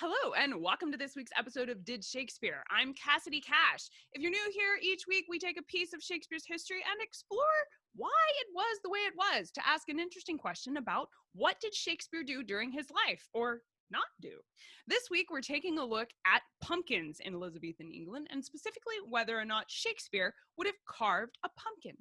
Hello, and welcome to this week's episode of Did Shakespeare. I'm Cassidy Cash. If you're new here, each week we take a piece of Shakespeare's history and explore why it was the way it was, to ask an interesting question about what did Shakespeare do during his life, or not do. This week we're taking a look at pumpkins in Elizabethan England, and specifically whether or not Shakespeare would have carved a pumpkin.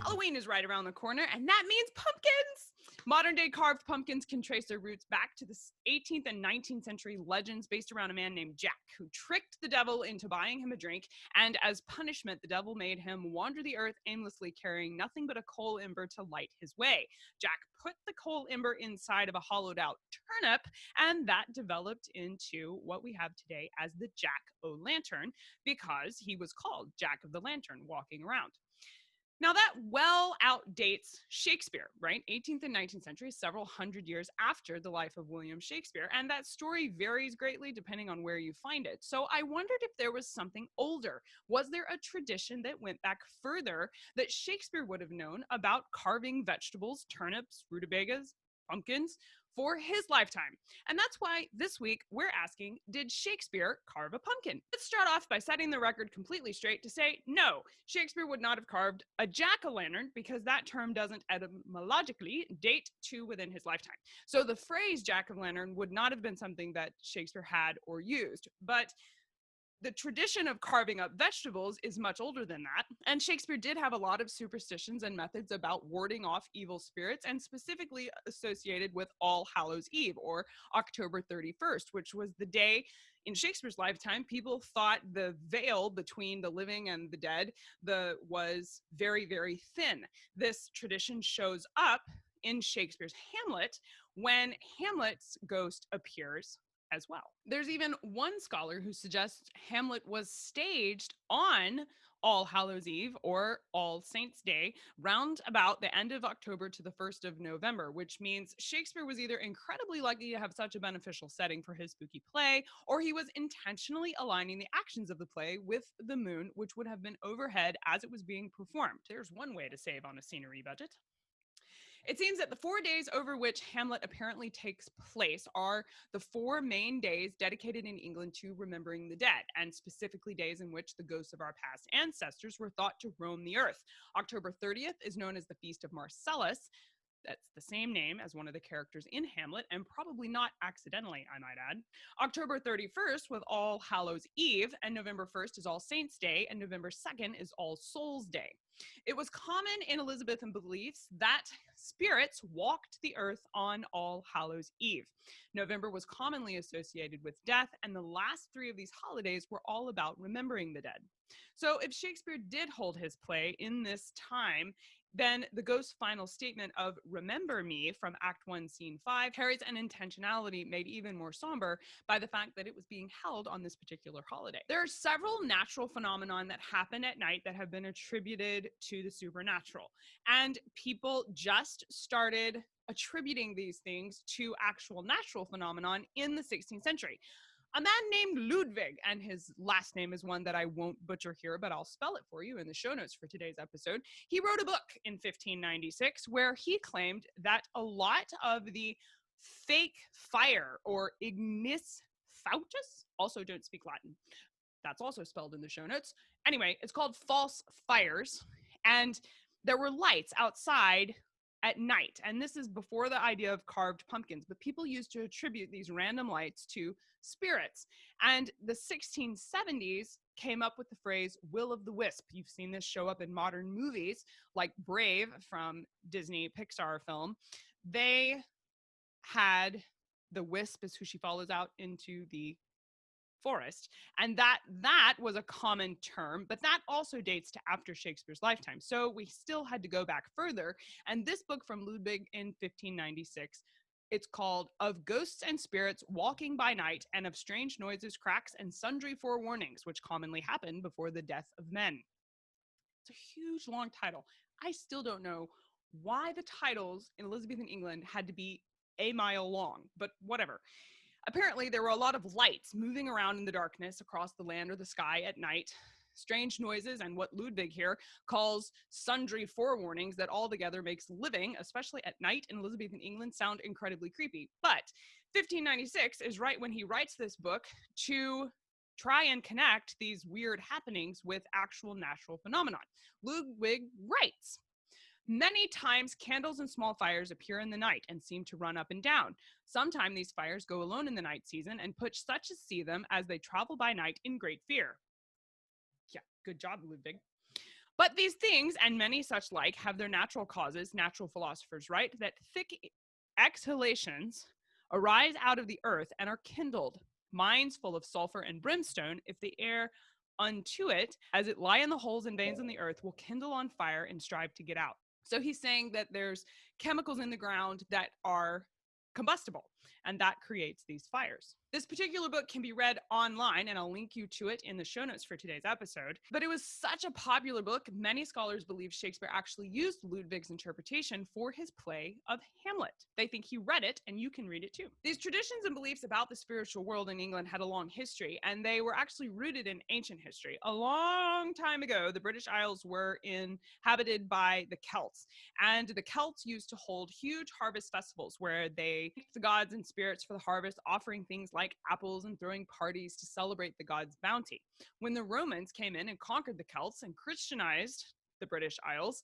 Halloween is right around the corner, and that means pumpkins! Modern day carved pumpkins can trace their roots back to the 18th and 19th century legends based around a man named Jack, who tricked the devil into buying him a drink, and as punishment, the devil made him wander the earth aimlessly, carrying nothing but a coal ember to light his way. Jack put the coal ember inside of a hollowed out turnip, and that developed into what we have today as the Jack-o'-lantern, because he was called Jack of the Lantern walking around. Now, that well outdates Shakespeare, right? 18th and 19th century, several hundred years after the life of William Shakespeare, and that story varies greatly depending on where you find it. So I wondered if there was something older. Was there a tradition that went back further that Shakespeare would have known about carving vegetables, turnips, rutabagas, pumpkins, for his lifetime? And that's why this week we're asking, did Shakespeare carve a pumpkin? Let's start off by setting the record completely straight to say, no, Shakespeare would not have carved a jack-o'-lantern, because that term doesn't etymologically date to within his lifetime. So the phrase jack-o'-lantern would not have been something that Shakespeare had or used, but the tradition of carving up vegetables is much older than that, and Shakespeare did have a lot of superstitions and methods about warding off evil spirits, and specifically associated with All Hallows Eve, or October 31st, which was the day in Shakespeare's lifetime people thought the veil between the living and the dead was very, very thin. This tradition shows up in Shakespeare's Hamlet when Hamlet's ghost appears as well. There's even one scholar who suggests Hamlet was staged on All Hallows Eve, or All Saints' Day, round about the end of October to the 1st of November, which means Shakespeare was either incredibly lucky to have such a beneficial setting for his spooky play, or he was intentionally aligning the actions of the play with the moon, which would have been overhead as it was being performed. There's one way to save on a scenery budget. It seems that the 4 days over which Hamlet apparently takes place are the 4 main days dedicated in England to remembering the dead, and specifically days in which the ghosts of our past ancestors were thought to roam the earth. October 30th is known as the Feast of Marcellus. That's the same name as one of the characters in Hamlet, and probably not accidentally, I might add. October 31st with All Hallows Eve, and November 1st is All Saints' Day, and November 2nd is All Souls' Day. It was common in Elizabethan beliefs that spirits walked the earth on All Hallows Eve. November was commonly associated with death, and the last 3 of these holidays were all about remembering the dead. So if Shakespeare did hold his play in this time, then the ghost's final statement of "remember me" from Act 1, Scene 5 carries an intentionality made even more somber by the fact that it was being held on this particular holiday. There are several natural phenomena that happen at night that have been attributed to the supernatural, and people just started attributing these things to actual natural phenomenon in the 16th century. A man named Ludwig, and his last name is one that I won't butcher here, but I'll spell it for you in the show notes for today's episode. He wrote a book in 1596 where he claimed that a lot of the fake fire, or ignis fautus, also don't speak Latin. That's also spelled in the show notes. Anyway, it's called false fires, and there were lights outside at night. And this is before the idea of carved pumpkins, but people used to attribute these random lights to spirits. And the 1670s came up with the phrase "will o' the wisp." You've seen this show up in modern movies like Brave from Disney Pixar film. They had the wisp as who she follows out into the forest, and that was a common term, but that also dates to after Shakespeare's lifetime. So we still had to go back further, and this book from Ludwig in 1596, it's called "Of Ghosts and Spirits Walking by Night, and of Strange Noises, Cracks, and Sundry Forewarnings, which commonly happen before the death of men." It's a huge, long title. I still don't know why the titles in Elizabethan England had to be a mile long, but whatever. Apparently, there were a lot of lights moving around in the darkness across the land or the sky at night, strange noises, and what Ludwig here calls sundry forewarnings that altogether makes living, especially at night in Elizabethan England, sound incredibly creepy. But 1596 is right when he writes this book to try and connect these weird happenings with actual natural phenomenon. Ludwig writes, "Many times candles and small fires appear in the night and seem to run up and down. Sometimes these fires go alone in the night season and put such as see them as they travel by night in great fear." Yeah, good job, Ludwig. "But these things, and many such like, have their natural causes, natural philosophers write, that thick exhalations arise out of the earth and are kindled. Mines full of sulfur and brimstone, if the air unto it, as it lie in the holes and veins in the earth, will kindle on fire and strive to get out." So he's saying that there's chemicals in the ground that are combustible, and that creates these fires. This particular book can be read online, and I'll link you to it in the show notes for today's episode. But it was such a popular book, many scholars believe Shakespeare actually used Ludwig's interpretation for his play of Hamlet. They think he read it, and you can read it too. These traditions and beliefs about the spiritual world in England had a long history, and they were actually rooted in ancient history. A long time ago, the British Isles were inhabited by the Celts, and the Celts used to hold huge harvest festivals where they thanked the gods and spirits for the harvest, offering things like apples and throwing parties to celebrate the gods' bounty. When the Romans came in and conquered the Celts and Christianized the British Isles,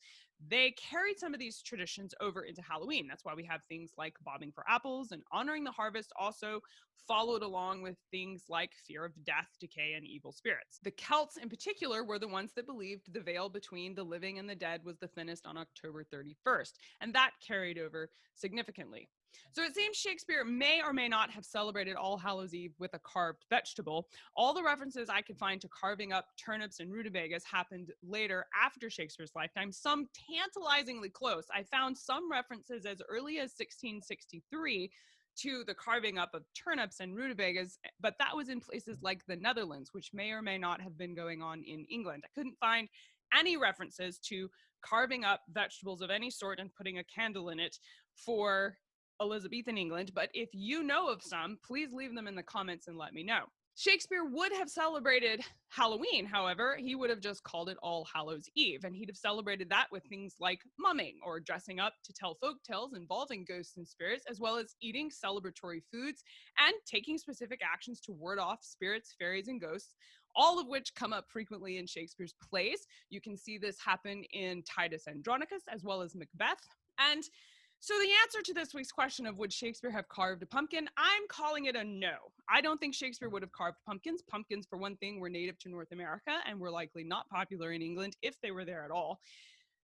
they carried some of these traditions over into Halloween. That's why we have things like bobbing for apples, and honoring the harvest also followed along with things like fear of death, decay, and evil spirits. The Celts in particular were the ones that believed the veil between the living and the dead was the thinnest on October 31st, and that carried over significantly. So it seems Shakespeare may or may not have celebrated All Hallows Eve with a carved vegetable. All the references I could find to carving up turnips and rutabagas happened later after Shakespeare's lifetime, some tantalizingly close. I found some references as early as 1663 to the carving up of turnips and rutabagas, but that was in places like the Netherlands, which may or may not have been going on in England. I couldn't find any references to carving up vegetables of any sort and putting a candle in it for Elizabethan England, but if you know of some, please leave them in the comments and let me know. Shakespeare would have celebrated Halloween, however, he would have just called it All Hallows Eve, and he'd have celebrated that with things like mumming or dressing up to tell folk tales involving ghosts and spirits, as well as eating celebratory foods and taking specific actions to ward off spirits, fairies, and ghosts, all of which come up frequently in Shakespeare's plays. You can see this happen in Titus Andronicus, as well as Macbeth. And so the answer to this week's question of would Shakespeare have carved a pumpkin, I'm calling it a no. I don't think Shakespeare would have carved pumpkins. Pumpkins, for one thing, were native to North America and were likely not popular in England if they were there at all.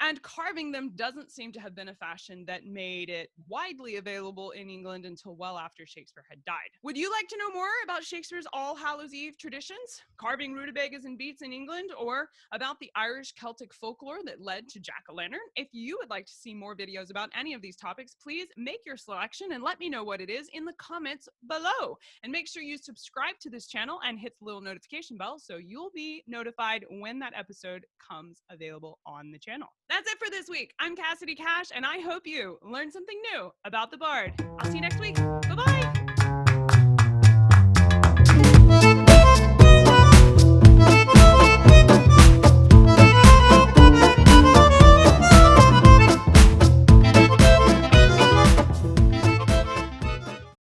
And carving them doesn't seem to have been a fashion that made it widely available in England until well after Shakespeare had died. Would you like to know more about Shakespeare's All Hallows Eve traditions, carving rutabagas and beets in England, or about the Irish Celtic folklore that led to jack-o'-lantern? If you would like to see more videos about any of these topics, please make your selection and let me know what it is in the comments below. And make sure you subscribe to this channel and hit the little notification bell so you'll be notified when that episode comes available on the channel. That's it for this week. I'm Cassidy Cash, and I hope you learned something new about the Bard. I'll see you next week. Bye-bye.